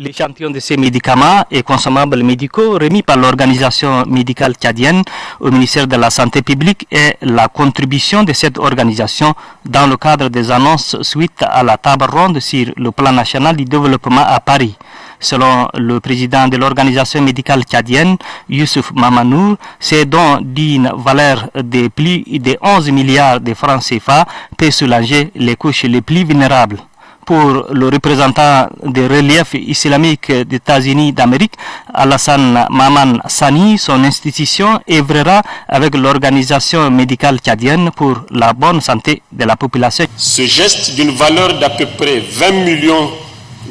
L'échantillon de ces médicaments et consommables médicaux remis par l'organisation médicale tchadienne au ministère de la Santé publique est la contribution de cette organisation dans le cadre des annonces suite à la table ronde sur le plan national du développement à Paris. Selon le président de l'organisation médicale tchadienne, Youssouf Mamanour, ces dons d'une valeur de plus de 11 milliards de francs CFA peut soulager les couches les plus vulnérables. Pour le représentant des reliefs islamiques des États-Unis d'Amérique, Alassane Maman Sani, son institution œuvrera avec l'organisation médicale tchadienne pour la bonne santé de la population. Ce geste d'une valeur d'à peu près 20 millions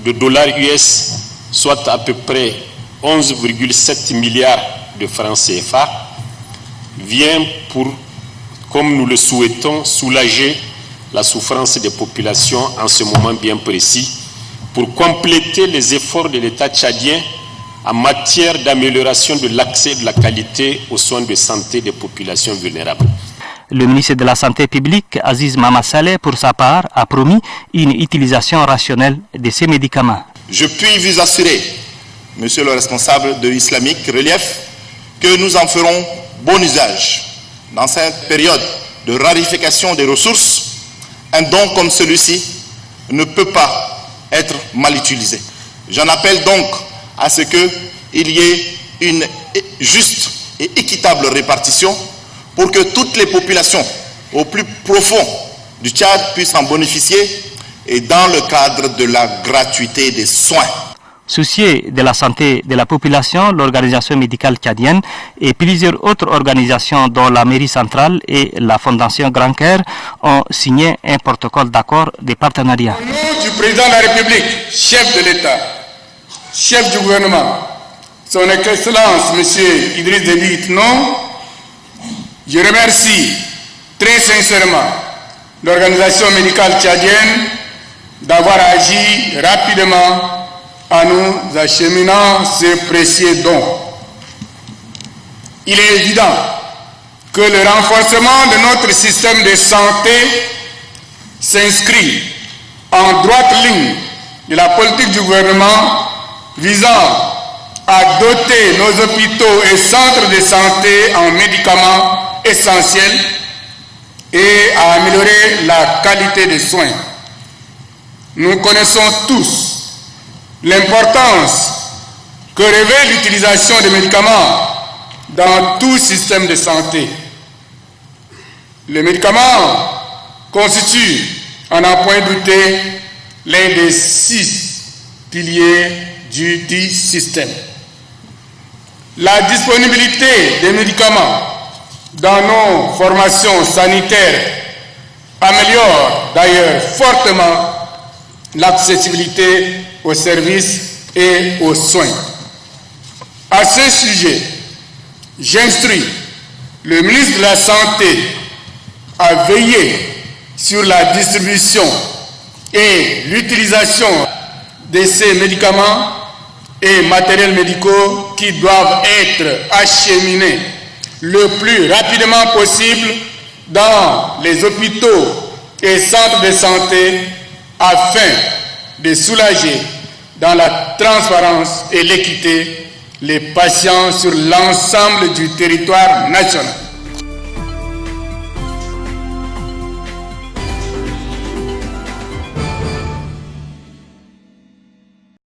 de dollars US, soit à peu près 11,7 milliards de francs CFA, vient pour, comme nous le souhaitons, soulager la souffrance des populations en ce moment bien précis, pour compléter les efforts de l'État tchadien en matière d'amélioration de l'accès et de la qualité aux soins de santé des populations vulnérables. Le ministre de la Santé publique, Aziz Mama Saleh, pour sa part, a promis une utilisation rationnelle de ces médicaments. Je puis vous assurer, monsieur le responsable de l'Islamique Relief, que nous en ferons bon usage. Dans cette période de raréfaction des ressources, un don comme celui-ci ne peut pas être mal utilisé. J'en appelle donc à ce qu'il y ait une juste et équitable répartition pour que toutes les populations au plus profond du Tchad puissent en bénéficier et dans le cadre de la gratuité des soins. Soucieux de la santé de la population, l'organisation médicale tchadienne et plusieurs autres organisations dont la mairie centrale et la fondation Grand Cœur ont signé un protocole d'accord de partenariat. Au nom du président de la République, chef de l'État, chef du gouvernement, son Excellence M. Idriss Déby Itno, je remercie très sincèrement l'organisation médicale tchadienne d'avoir agi rapidement en nous acheminant ces précieux dons. Il est évident que le renforcement de notre système de santé s'inscrit en droite ligne de la politique du gouvernement visant à doter nos hôpitaux et centres de santé en médicaments essentiels et à améliorer la qualité des soins. Nous connaissons tous l'importance que revêt l'utilisation des médicaments dans tout système de santé. Les médicaments constituent, à n'en point douter, l'un des 6 piliers du dit système. La disponibilité des médicaments dans nos formations sanitaires améliore d'ailleurs fortement l'accessibilité aux services et aux soins. À ce sujet, j'instruis le ministre de la Santé à veiller sur la distribution et l'utilisation de ces médicaments et matériels médicaux qui doivent être acheminés le plus rapidement possible dans les hôpitaux et centres de santé afin de soulager dans la transparence et l'équité les patients sur l'ensemble du territoire national.